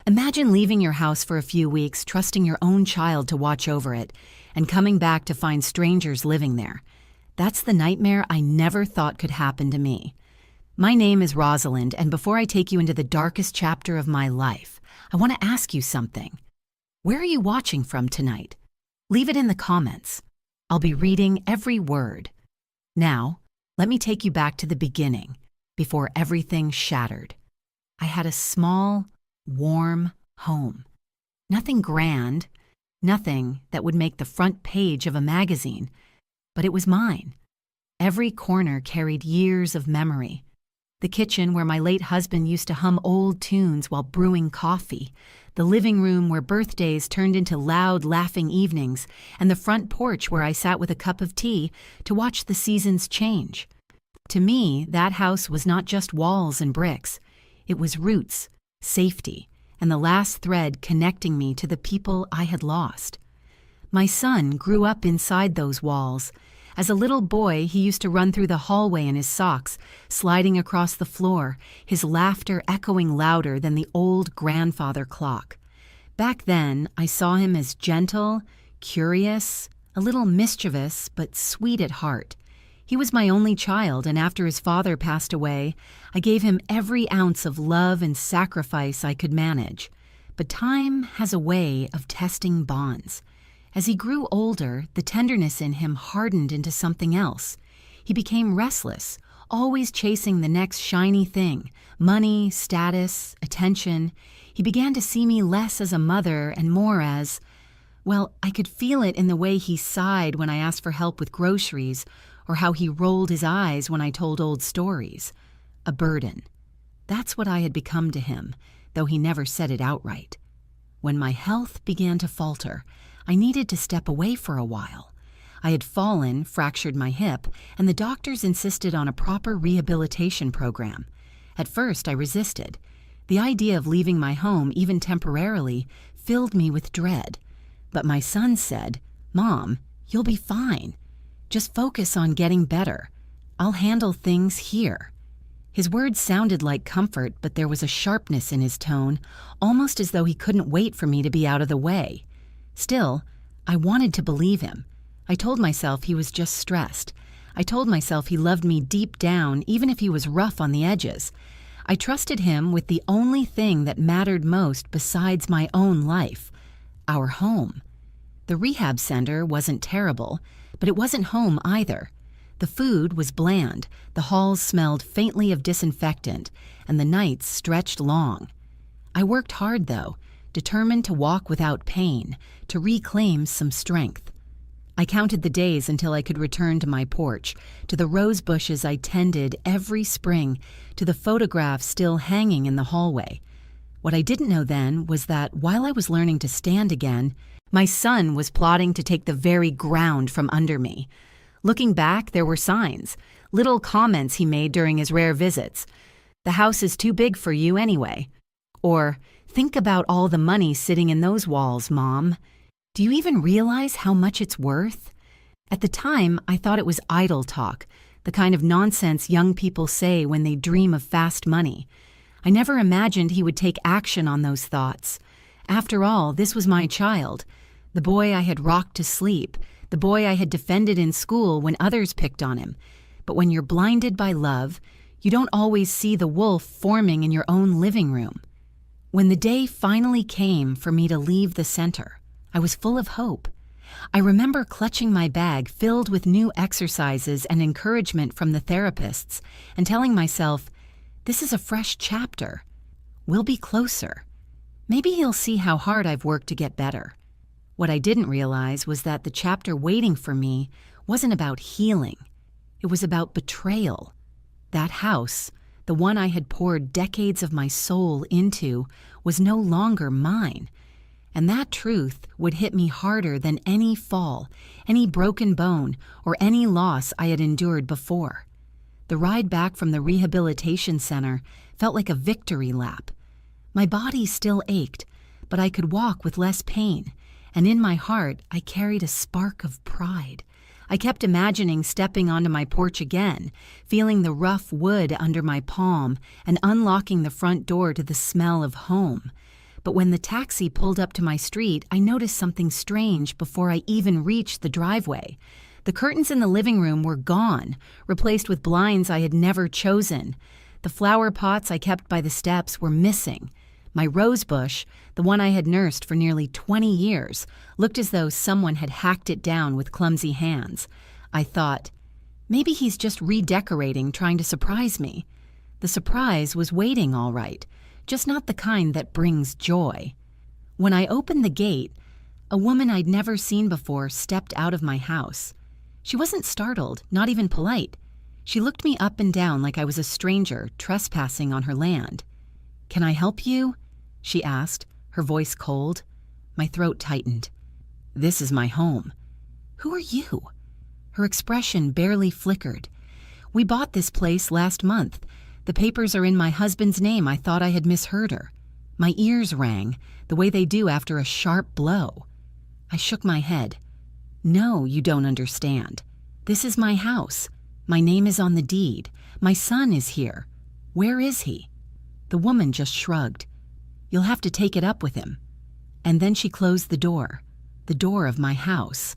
Imagine leaving your house for a few weeks, trusting your own child to watch over it, and coming back to find strangers living there. That's the nightmare I never thought could happen to me. My name is Rosalind, and before I take you into the darkest chapter of my life, I want to ask you something. Where are you watching from tonight? Leave it in the comments. I'll be reading every word. Now, let me take you back to the beginning, before everything shattered. I had a small, warm home. Nothing grand, nothing that would make the front page of a magazine, but it was mine. Every corner carried years of memory. The kitchen where my late husband used to hum old tunes while brewing coffee, the living room where birthdays turned into loud, laughing evenings, and the front porch where I sat with a cup of tea to watch the seasons change. To me, that house was not just walls and bricks. It was roots, safety, and the last thread connecting me to the people I had lost. My son grew up inside those walls. As a little boy, he used to run through the hallway in his socks, sliding across the floor, his laughter echoing louder than the old grandfather clock. Back then, I saw him as gentle, curious, a little mischievous, but sweet at heart. He was my only child, and after his father passed away, I gave him every ounce of love and sacrifice I could manage. But time has a way of testing bonds. As he grew older, the tenderness in him hardened into something else. He became restless, always chasing the next shiny thing, money, status, attention. He began to see me less as a mother and more as, well, I could feel it in the way he sighed when I asked for help with groceries, or how he rolled his eyes when I told old stories. A burden. That's what I had become to him, though he never said it outright. When my health began to falter, I needed to step away for a while. I had fallen, fractured my hip, and the doctors insisted on a proper rehabilitation program. At first, I resisted. The idea of leaving my home, even temporarily, filled me with dread. But my son said, "Mom, you'll be fine. Just focus on getting better. I'll handle things here." His words sounded like comfort, but there was a sharpness in his tone, almost as though he couldn't wait for me to be out of the way. Still, I wanted to believe him. I told myself he was just stressed. I told myself he loved me deep down, even if he was rough on the edges. I trusted him with the only thing that mattered most besides my own life, our home. The rehab center wasn't terrible, but it wasn't home either. The food was bland, the halls smelled faintly of disinfectant, and the nights stretched long. I worked hard, though, determined to walk without pain, to reclaim some strength. I counted the days until I could return to my porch, to the rose bushes I tended every spring, to the photographs still hanging in the hallway. What I didn't know then was that while I was learning to stand again, my son was plotting to take the very ground from under me. Looking back, there were signs, little comments he made during his rare visits. "The house is too big for you anyway." Or, "Think about all the money sitting in those walls, Mom. Do you even realize how much it's worth?" At the time, I thought it was idle talk, the kind of nonsense young people say when they dream of fast money. I never imagined he would take action on those thoughts. After all, this was my child, the boy I had rocked to sleep, the boy I had defended in school when others picked on him. But when you're blinded by love, you don't always see the wolf forming in your own living room. When the day finally came for me to leave the center, I was full of hope. I remember clutching my bag filled with new exercises and encouragement from the therapists and telling myself, "This is a fresh chapter. We'll be closer. Maybe he'll see how hard I've worked to get better." What I didn't realize was that the chapter waiting for me wasn't about healing. It was about betrayal. That house, the one I had poured decades of my soul into, was no longer mine. And that truth would hit me harder than any fall, any broken bone, or any loss I had endured before. The ride back from the rehabilitation center felt like a victory lap. My body still ached, but I could walk with less pain, and in my heart I carried a spark of pride. I kept imagining stepping onto my porch again, feeling the rough wood under my palm, and unlocking the front door to the smell of home. But when the taxi pulled up to my street, I noticed something strange before I even reached the driveway. The curtains in the living room were gone, replaced with blinds I had never chosen. The flower pots I kept by the steps were missing. My rose bush, the one I had nursed for nearly 20 years, looked as though someone had hacked it down with clumsy hands. I thought, maybe he's just redecorating, trying to surprise me. The surprise was waiting all right, just not the kind that brings joy. When I opened the gate, a woman I'd never seen before stepped out of my house. She wasn't startled, not even polite. She looked me up and down like I was a stranger trespassing on her land. "Can I help you?" she asked, her voice cold. My throat tightened. "This is my home." "Who are you?" Her expression barely flickered. "We bought this place last month. The papers are in my husband's name. I thought I had misheard her." My ears rang, the way they do after a sharp blow. I shook my head. "No, you don't understand. This is my house. My name is on the deed. My son is here. Where is he?" The woman just shrugged. "You'll have to take it up with him." And then she closed the door of my house.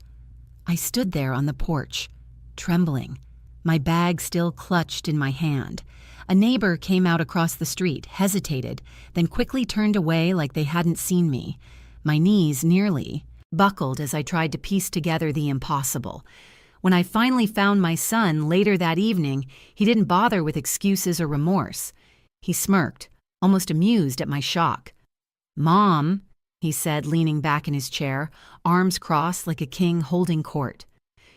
I stood there on the porch, trembling, my bag still clutched in my hand. A neighbor came out across the street, hesitated, then quickly turned away like they hadn't seen me. My knees nearly buckled as I tried to piece together the impossible. When I finally found my son later that evening, he didn't bother with excuses or remorse. He smirked, almost amused at my shock. "Mom," he said, leaning back in his chair, arms crossed like a king holding court.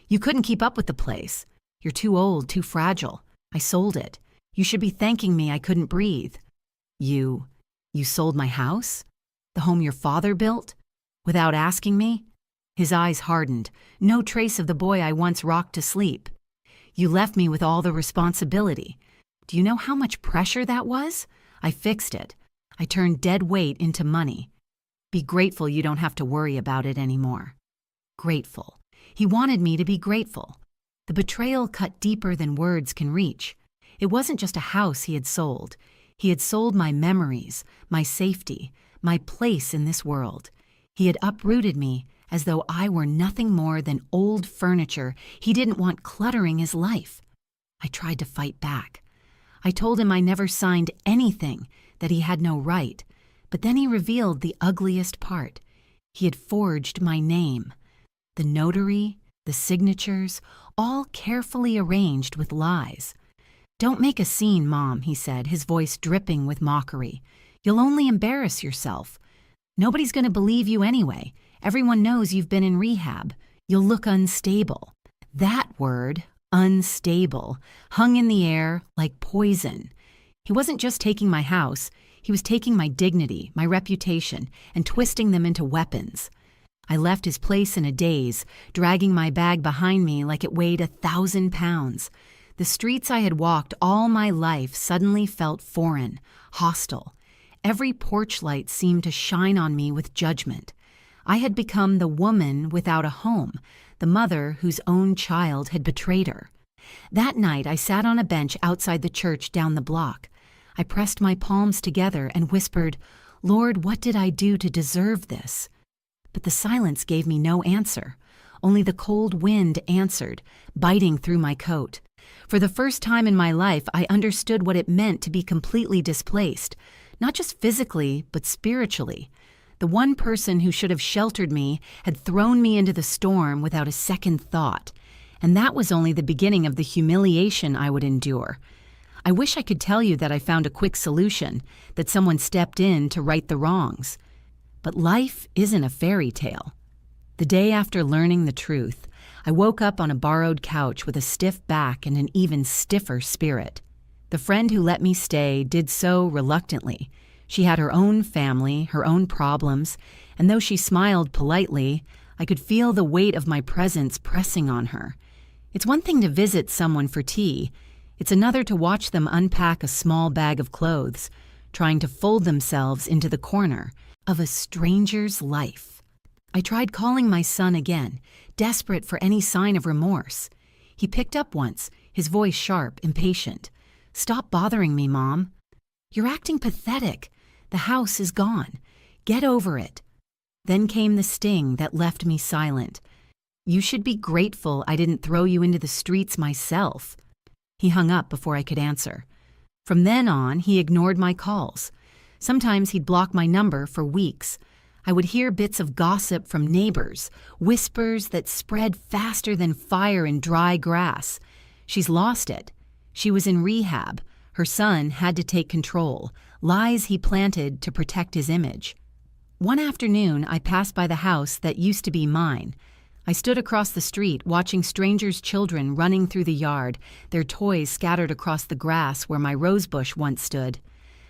"You couldn't keep up with the place. You're too old, too fragile. I sold it. You should be thanking me I couldn't breathe." You sold my house? The home your father built? Without asking me?" His eyes hardened, no trace of the boy I once rocked to sleep. "You left me with all the responsibility. Do you know how much pressure that was? I fixed it. I turned dead weight into money. Be grateful you don't have to worry about it anymore." Grateful. He wanted me to be grateful. The betrayal cut deeper than words can reach. It wasn't just a house he had sold. He had sold my memories, my safety, my place in this world. He had uprooted me as though I were nothing more than old furniture he didn't want cluttering his life. I tried to fight back. I told him I never signed anything, that he had no right, but then he revealed the ugliest part. He had forged my name. The notary, the signatures, all carefully arranged with lies. "Don't make a scene, Mom," he said, his voice dripping with mockery. "You'll only embarrass yourself. Nobody's going to believe you anyway. Everyone knows you've been in rehab. You'll look unstable." That word, unstable, hung in the air like poison. He wasn't just taking my house. He was taking my dignity, my reputation, and twisting them into weapons. I left his place in a daze, dragging my bag behind me like it weighed 1,000 pounds. The streets I had walked all my life suddenly felt foreign, hostile. Every porch light seemed to shine on me with judgment. I had become the woman without a home, the mother whose own child had betrayed her. That night I sat on a bench outside the church down the block. I pressed my palms together and whispered, "Lord, what did I do to deserve this?" But the silence gave me no answer. Only the cold wind answered, biting through my coat. For the first time in my life, I understood what it meant to be completely displaced, not just physically, but spiritually. The one person who should have sheltered me had thrown me into the storm without a second thought, and that was only the beginning of the humiliation I would endure. I wish I could tell you that I found a quick solution, that someone stepped in to right the wrongs. But life isn't a fairy tale. The day after learning the truth, I woke up on a borrowed couch with a stiff back and an even stiffer spirit. The friend who let me stay did so reluctantly. She had her own family, her own problems, and though she smiled politely, I could feel the weight of my presence pressing on her. It's one thing to visit someone for tea. It's another to watch them unpack a small bag of clothes, trying to fold themselves into the corner of a stranger's life. I tried calling my son again, desperate for any sign of remorse. He picked up once, his voice sharp, impatient. "Stop bothering me, Mom." "You're acting pathetic. The house is gone. Get over it." Then came the sting that left me silent. "You should be grateful I didn't throw you into the streets myself." He hung up before I could answer. From then on, he ignored my calls. Sometimes he'd block my number for weeks. I would hear bits of gossip from neighbors, whispers that spread faster than fire in dry grass. "She's lost it. She was in rehab. Her son had to take control." Lies he planted to protect his image. One afternoon, I passed by the house that used to be mine. I stood across the street watching strangers' children running through the yard, their toys scattered across the grass where my rosebush once stood.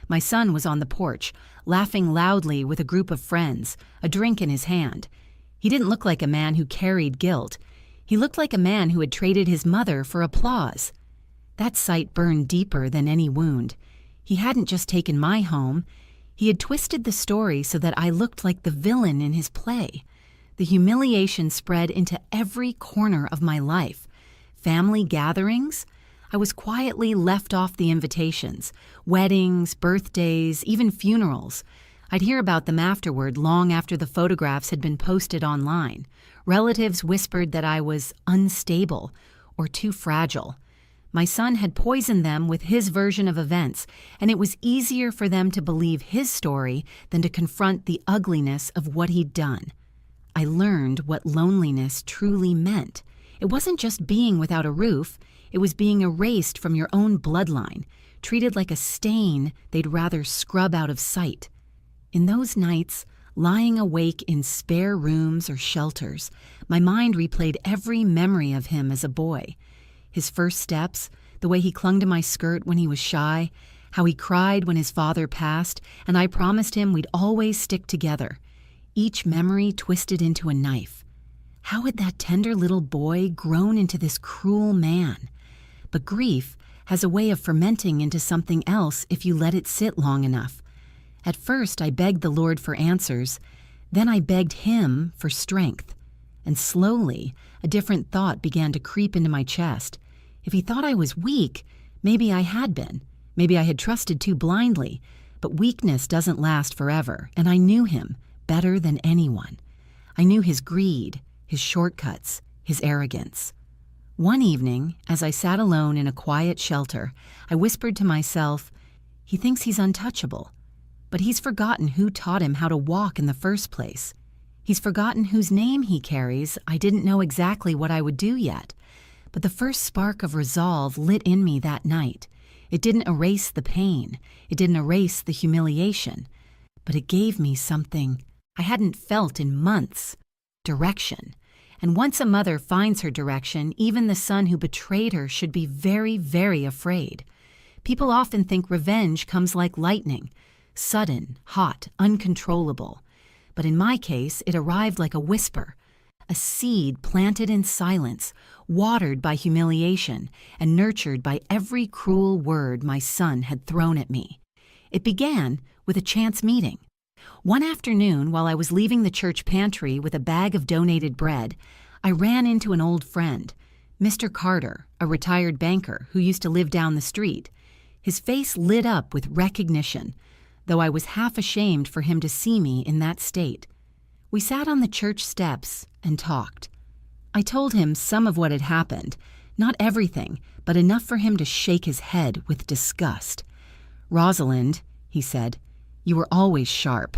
My son was on the porch, laughing loudly with a group of friends, a drink in his hand. He didn't look like a man who carried guilt. He looked like a man who had traded his mother for applause. That sight burned deeper than any wound. He hadn't just taken my home. He had twisted the story so that I looked like the villain in his play. The humiliation spread into every corner of my life. Family gatherings? I was quietly left off the invitations. Weddings, birthdays, even funerals. I'd hear about them afterward, long after the photographs had been posted online. Relatives whispered that I was unstable or too fragile. My son had poisoned them with his version of events, and it was easier for them to believe his story than to confront the ugliness of what he'd done. I learned what loneliness truly meant. It wasn't just being without a roof, it was being erased from your own bloodline, treated like a stain they'd rather scrub out of sight. In those nights, lying awake in spare rooms or shelters, my mind replayed every memory of him as a boy. His first steps, the way he clung to my skirt when he was shy, how he cried when his father passed, and I promised him we'd always stick together. Each memory twisted into a knife. How had that tender little boy grown into this cruel man? But grief has a way of fermenting into something else if you let it sit long enough. At first, I begged the Lord for answers. Then I begged him for strength. And slowly, a different thought began to creep into my chest. If he thought I was weak, maybe I had been. Maybe I had trusted too blindly. But weakness doesn't last forever, and I knew him better than anyone. I knew his greed, his shortcuts, his arrogance. One evening, as I sat alone in a quiet shelter, I whispered to myself, "He thinks he's untouchable, but he's forgotten who taught him how to walk in the first place. He's forgotten whose name he carries. I didn't know exactly what I would do yet. But the first spark of resolve lit in me that night. It didn't erase the pain. It didn't erase the humiliation. But it gave me something I hadn't felt in months. Direction. And once a mother finds her direction, even the son who betrayed her should be very, very afraid. People often think revenge comes like lightning. Sudden, hot, uncontrollable. But in my case, it arrived like a whisper. A seed planted in silence, watered by humiliation, and nurtured by every cruel word my son had thrown at me. It began with a chance meeting. One afternoon, while I was leaving the church pantry with a bag of donated bread, I ran into an old friend, Mr. Carter, a retired banker who used to live down the street. His face lit up with recognition, though I was half ashamed for him to see me in that state. We sat on the church steps and talked. I told him some of what had happened, not everything, but enough for him to shake his head with disgust. "Rosalind," he said, "you were always sharp.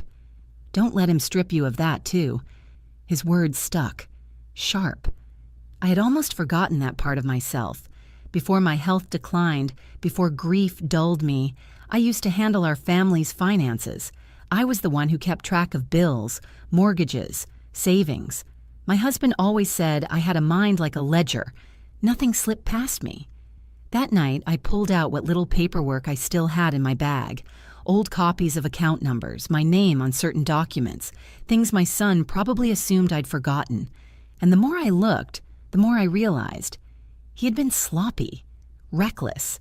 Don't let him strip you of that, too." His words stuck. Sharp. I had almost forgotten that part of myself. Before my health declined, before grief dulled me, I used to handle our family's finances. I was the one who kept track of bills, mortgages, savings. My husband always said I had a mind like a ledger. Nothing slipped past me. That night, I pulled out what little paperwork I still had in my bag. Old copies of account numbers, my name on certain documents, things my son probably assumed I'd forgotten. And the more I looked, the more I realized he had been sloppy, reckless.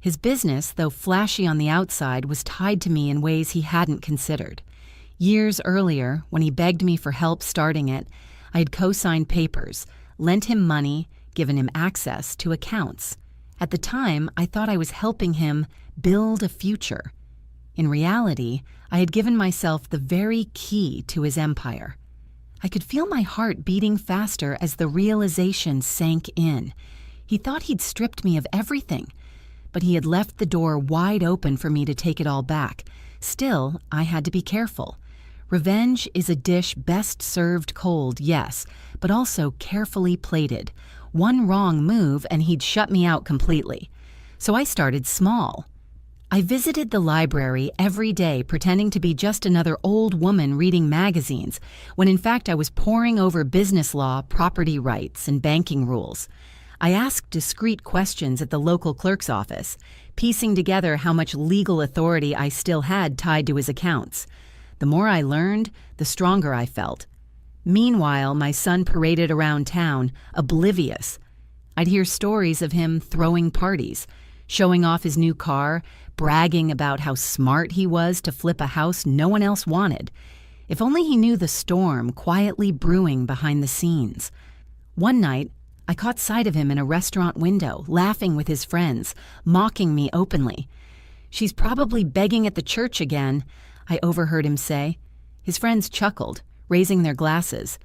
His business, though flashy on the outside, was tied to me in ways he hadn't considered. Years earlier, when he begged me for help starting it, I had co-signed papers, lent him money, given him access to accounts. At the time, I thought I was helping him build a future. In reality, I had given myself the very key to his empire. I could feel my heart beating faster as the realization sank in. He thought he'd stripped me of everything, but he had left the door wide open for me to take it all back. Still, I had to be careful. Revenge is a dish best served cold, yes, but also carefully plated. One wrong move and he'd shut me out completely. So I started small. I visited the library every day pretending to be just another old woman reading magazines, when in fact I was poring over business law, property rights, and banking rules. I asked discreet questions at the local clerk's office, piecing together how much legal authority I still had tied to his accounts. The more I learned, the stronger I felt. Meanwhile, my son paraded around town, oblivious. I'd hear stories of him throwing parties, showing off his new car, bragging about how smart he was to flip a house no one else wanted. If only he knew the storm quietly brewing behind the scenes. One night, I caught sight of him in a restaurant window, laughing with his friends, mocking me openly. "She's probably begging at the church again," I overheard him say. His friends chuckled, raising their glasses.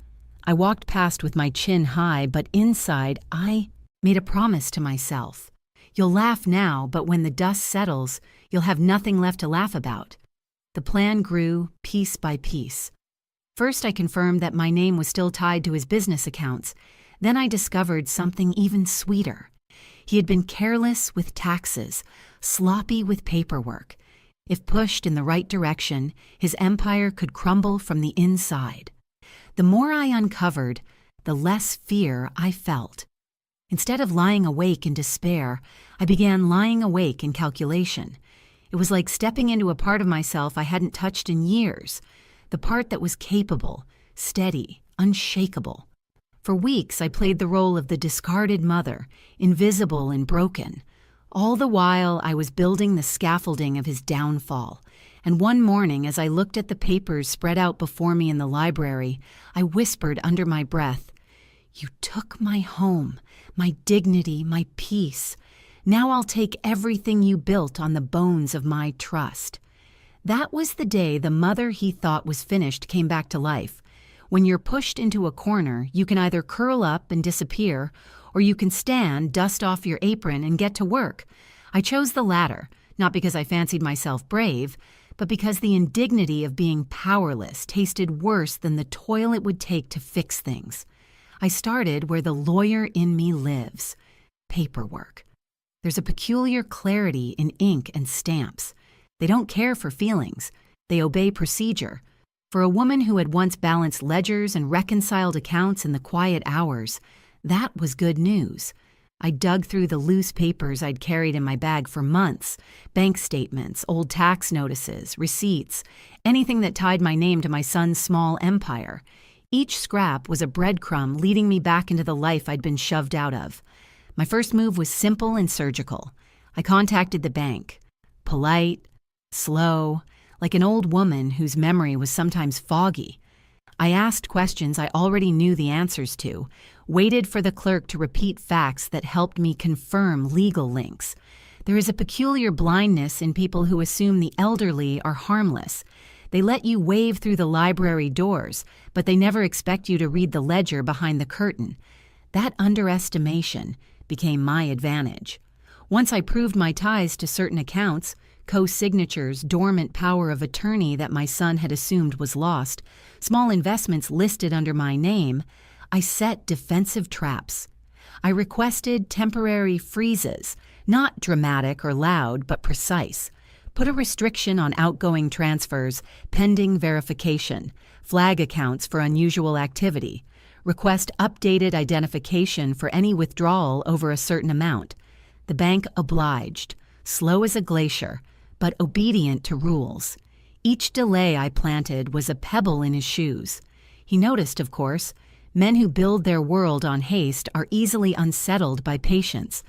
I walked past with my chin high, but inside I made a promise to myself. You'll laugh now, but when the dust settles, you'll have nothing left to laugh about. The plan grew piece by piece. First, I confirmed that my name was still tied to his business accounts. Then I discovered something even sweeter. He had been careless with taxes, sloppy with paperwork. If pushed in the right direction, his empire could crumble from the inside. The more I uncovered, the less fear I felt. Instead of lying awake in despair, I began lying awake in calculation. It was like stepping into a part of myself I hadn't touched in years, the part that was capable, steady, unshakable. For weeks, I played the role of the discarded mother, invisible and broken. All the while, I was building the scaffolding of his downfall. And one morning, as I looked at the papers spread out before me in the library, I whispered under my breath, "You took my home, my dignity, my peace. Now I'll take everything you built on the bones of my trust." That was the day the mother he thought was finished came back to life. When you're pushed into a corner, you can either curl up and disappear, or you can stand, dust off your apron, and get to work. I chose the latter, not because I fancied myself brave, but because the indignity of being powerless tasted worse than the toil it would take to fix things. I started where the lawyer in me lives: paperwork. There's a peculiar clarity in ink and stamps. They don't care for feelings. They obey procedure. For a woman who had once balanced ledgers and reconciled accounts in the quiet hours, that was good news. I dug through the loose papers I'd carried in my bag for months: bank statements, old tax notices, receipts, anything that tied my name to my son's small empire. Each scrap was a breadcrumb leading me back into the life I'd been shoved out of. My first move was simple and surgical. I contacted the bank. Polite, slow, like an old woman whose memory was sometimes foggy. I asked questions I already knew the answers to, waited for the clerk to repeat facts that helped me confirm legal links. There is a peculiar blindness in people who assume the elderly are harmless. They let you wave through the library doors, but they never expect you to read the ledger behind the curtain. That underestimation became my advantage. Once I proved my ties to certain accounts, co-signatures, dormant power of attorney that my son had assumed was lost, small investments listed under my name, I set defensive traps. I requested temporary freezes, not dramatic or loud, but precise. Put a restriction on outgoing transfers, pending verification, flag accounts for unusual activity, request updated identification for any withdrawal over a certain amount. The bank obliged, slow as a glacier, but obedient to rules. Each delay I planted was a pebble in his shoes. He noticed, of course, men who build their world on haste are easily unsettled by patience.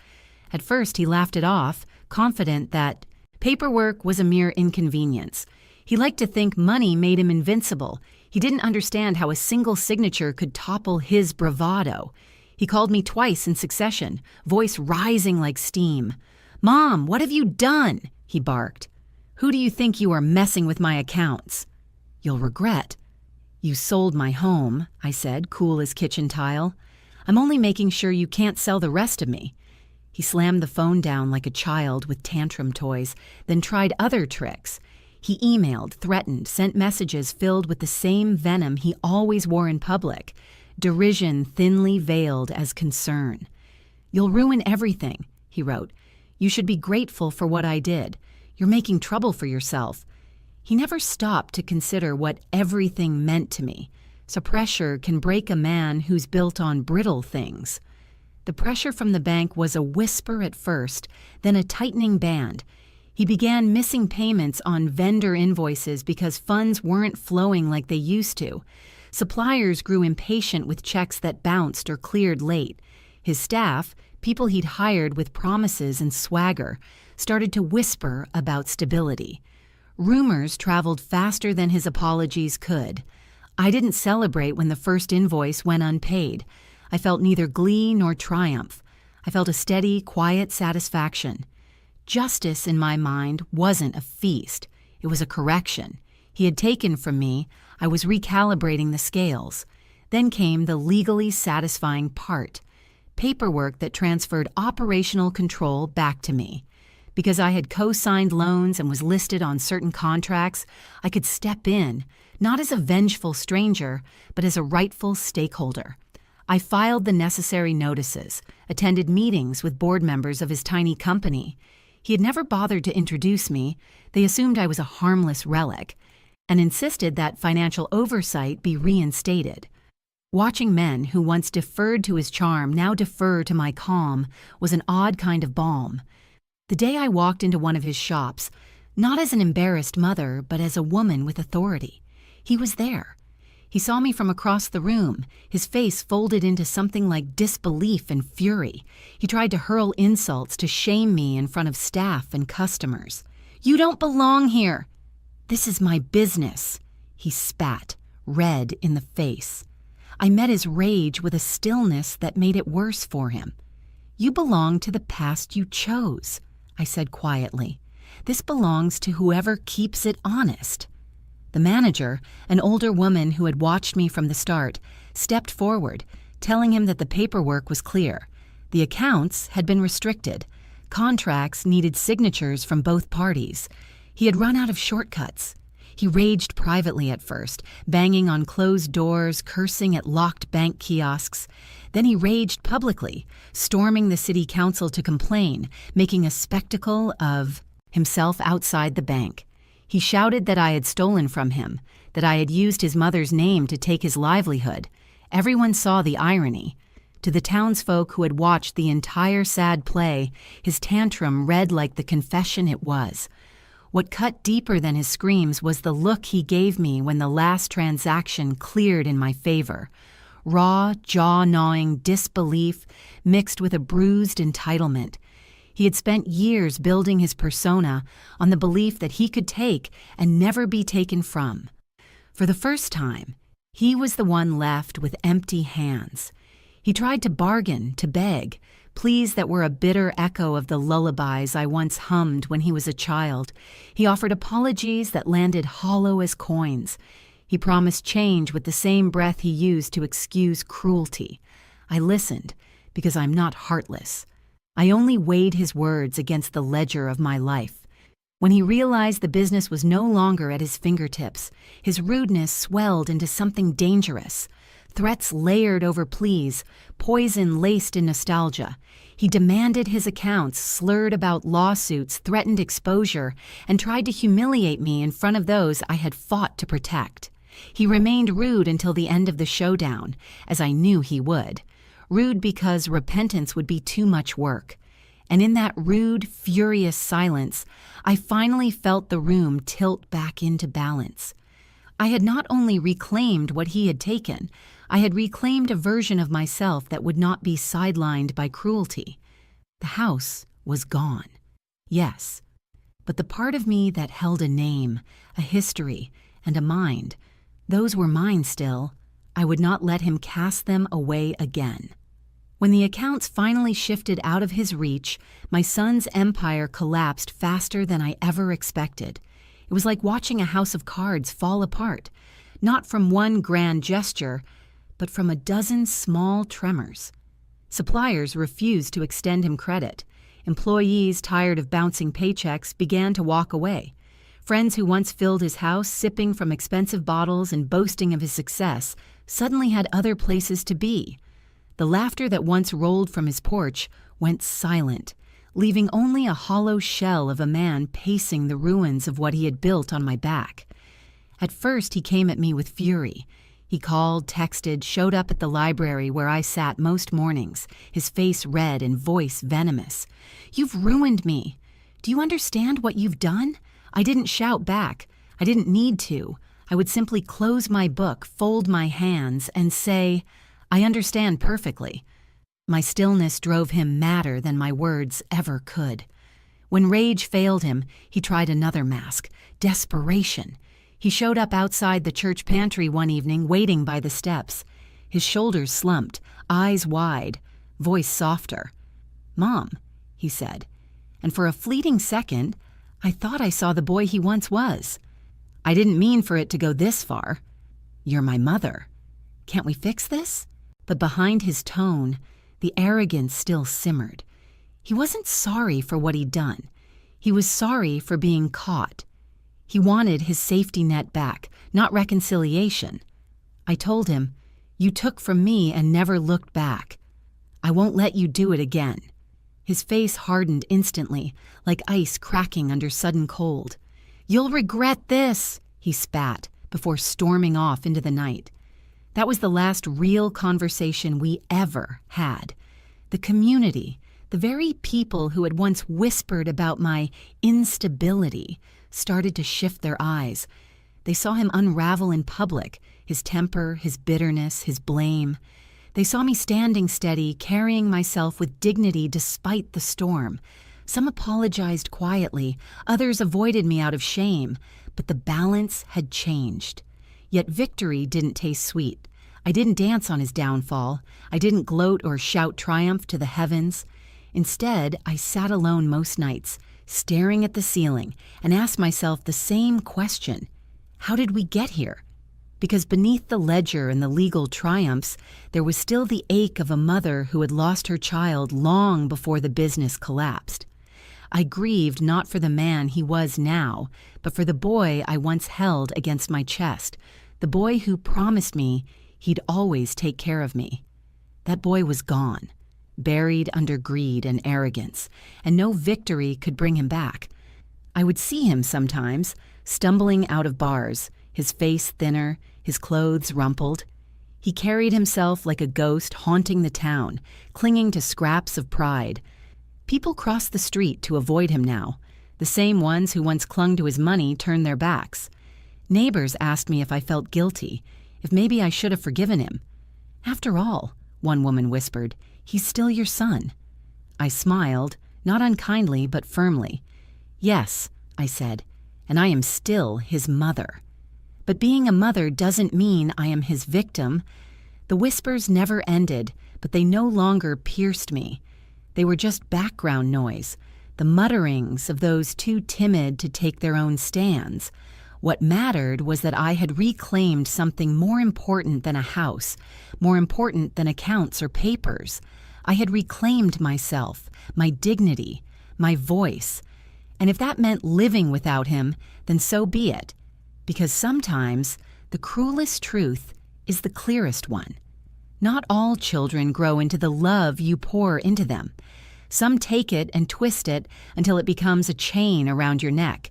At first he laughed it off, confident that paperwork was a mere inconvenience. He liked to think money made him invincible. He didn't understand how a single signature could topple his bravado. He called me twice in succession, voice rising like steam. "Mom, what have you done?" he barked. Who do you think you are messing with my accounts? You'll regret. You sold my home, I said, cool as kitchen tile. I'm only making sure you can't sell the rest of me. He slammed the phone down like a child with tantrum toys, then tried other tricks. He emailed, threatened, sent messages filled with the same venom he always wore in public, derision thinly veiled as concern. You'll ruin everything, he wrote. You should be grateful for what I did. You're making trouble for yourself. He never stopped to consider what everything meant to me, so pressure can break a man who's built on brittle things. The pressure from the bank was a whisper at first, then a tightening band. He began missing payments on vendor invoices because funds weren't flowing like they used to. Suppliers grew impatient with checks that bounced or cleared late. His staff, people he'd hired with promises and swagger, started to whisper about stability. Rumors traveled faster than his apologies could. I didn't celebrate when the first invoice went unpaid. I felt neither glee nor triumph. I felt a steady, quiet satisfaction. Justice, in my mind, wasn't a feast. It was a correction. He had taken from me. I was recalibrating the scales. Then came the legally satisfying part. Paperwork that transferred operational control back to me. Because I had co-signed loans and was listed on certain contracts, I could step in, not as a vengeful stranger, but as a rightful stakeholder. I filed the necessary notices, attended meetings with board members of his tiny company. He had never bothered to introduce me. They assumed I was a harmless relic, and insisted that financial oversight be reinstated. Watching men who once deferred to his charm now defer to my calm was an odd kind of balm. The day I walked into one of his shops, not as an embarrassed mother, but as a woman with authority, he was there. He saw me from across the room, his face folded into something like disbelief and fury. He tried to hurl insults to shame me in front of staff and customers. "You don't belong here." "This is my business," he spat, red in the face. I met his rage with a stillness that made it worse for him. "You belong to the past you chose," I said quietly. "This belongs to whoever keeps it honest." The manager, an older woman who had watched me from the start, stepped forward, telling him that the paperwork was clear. The accounts had been restricted. Contracts needed signatures from both parties. He had run out of shortcuts. He raged privately at first, banging on closed doors, cursing at locked bank kiosks. Then he raged publicly, storming the city council to complain, making a spectacle of himself outside the bank. He shouted that I had stolen from him, that I had used his mother's name to take his livelihood. Everyone saw the irony. To the townsfolk who had watched the entire sad play, his tantrum read like the confession it was. What cut deeper than his screams was the look he gave me when the last transaction cleared in my favor. Raw, jaw-gnawing disbelief mixed with a bruised entitlement. He had spent years building his persona on the belief that he could take and never be taken from. For the first time, he was the one left with empty hands. He tried to bargain, to beg, pleas that were a bitter echo of the lullabies I once hummed when he was a child. He offered apologies that landed hollow as coins. He promised change with the same breath he used to excuse cruelty. I listened, because I'm not heartless. I only weighed his words against the ledger of my life. When he realized the business was no longer at his fingertips, his rudeness swelled into something dangerous. Threats layered over pleas, poison laced in nostalgia. He demanded his accounts, slurred about lawsuits, threatened exposure, and tried to humiliate me in front of those I had fought to protect. He remained rude until the end of the showdown, as I knew he would. Rude because repentance would be too much work. And in that rude, furious silence, I finally felt the room tilt back into balance. I had not only reclaimed what he had taken, I had reclaimed a version of myself that would not be sidelined by cruelty. The house was gone. Yes, but the part of me that held a name, a history, and a mind, those were mine still. I would not let him cast them away again. When the accounts finally shifted out of his reach, my son's empire collapsed faster than I ever expected. It was like watching a house of cards fall apart, not from one grand gesture, but from a dozen small tremors. Suppliers refused to extend him credit. Employees, tired of bouncing paychecks, began to walk away. Friends who once filled his house, sipping from expensive bottles and boasting of his success, suddenly had other places to be. The laughter that once rolled from his porch went silent, leaving only a hollow shell of a man pacing the ruins of what he had built on my back. At first, he came at me with fury. He called, texted, showed up at the library where I sat most mornings, his face red and voice venomous. "You've ruined me. Do you understand what you've done?" I didn't shout back. I didn't need to. I would simply close my book, fold my hands, and say, "I understand perfectly." My stillness drove him madder than my words ever could. When rage failed him, he tried another mask, desperation. He showed up outside the church pantry one evening, waiting by the steps. His shoulders slumped, eyes wide, voice softer. "Mom," he said, and for a fleeting second, I thought I saw the boy he once was. "I didn't mean for it to go this far. You're my mother. Can't we fix this?" But behind his tone, the arrogance still simmered. He wasn't sorry for what he'd done. He was sorry for being caught. He wanted his safety net back, not reconciliation. I told him, "You took from me and never looked back. I won't let you do it again." His face hardened instantly, like ice cracking under sudden cold. "You'll regret this," he spat, before storming off into the night. That was the last real conversation we ever had. The community, the very people who had once whispered about my instability, started to shift their eyes. They saw him unravel in public, his temper, his bitterness, his blame. They saw me standing steady, carrying myself with dignity despite the storm. Some apologized quietly, others avoided me out of shame, but the balance had changed. Yet victory didn't taste sweet. I didn't dance on his downfall. I didn't gloat or shout triumph to the heavens. Instead, I sat alone most nights, staring at the ceiling, and asked myself the same question: how did we get here? Because beneath the ledger and the legal triumphs, there was still the ache of a mother who had lost her child long before the business collapsed. I grieved not for the man he was now, but for the boy I once held against my chest, the boy who promised me he'd always take care of me. That boy was gone, buried under greed and arrogance, and no victory could bring him back. I would see him sometimes, stumbling out of bars, his face thinner, his clothes rumpled. He carried himself like a ghost haunting the town, clinging to scraps of pride. People crossed the street to avoid him now. The same ones who once clung to his money turned their backs. Neighbors asked me if I felt guilty, if maybe I should have forgiven him. "After all," one woman whispered, "he's still your son." I smiled, not unkindly but firmly. "Yes," I said, "and I am still his mother. But being a mother doesn't mean I am his victim." The whispers never ended, but they no longer pierced me. They were just background noise, the mutterings of those too timid to take their own stands. What mattered was that I had reclaimed something more important than a house, more important than accounts or papers. I had reclaimed myself, my dignity, my voice. And if that meant living without him, then so be it. Because sometimes the cruelest truth is the clearest one. Not all children grow into the love you pour into them. Some take it and twist it until it becomes a chain around your neck.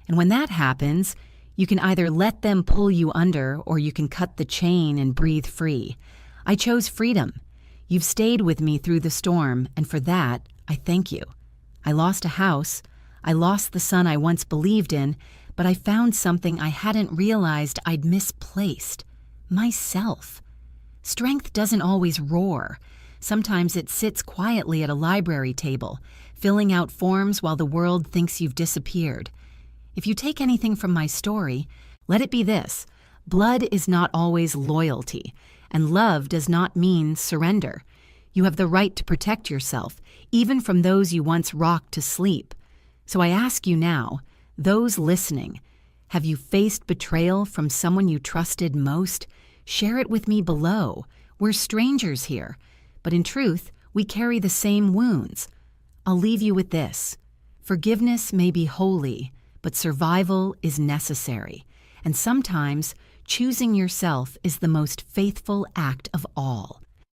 And when that happens, you can either let them pull you under or you can cut the chain and breathe free. I chose freedom. You've stayed with me through the storm, and for that, I thank you. I lost a house. I lost the son I once believed in, but I found something I hadn't realized I'd misplaced: myself. Strength doesn't always roar. Sometimes it sits quietly at a library table, filling out forms while the world thinks you've disappeared. If you take anything from my story, let it be this: blood is not always loyalty, and love does not mean surrender. You have the right to protect yourself, even from those you once rocked to sleep. So I ask you now, those listening, have you faced betrayal from someone you trusted most? Share it with me below. We're strangers here, but in truth, we carry the same wounds. I'll leave you with this. Forgiveness may be holy, but survival is necessary. And sometimes, choosing yourself is the most faithful act of all.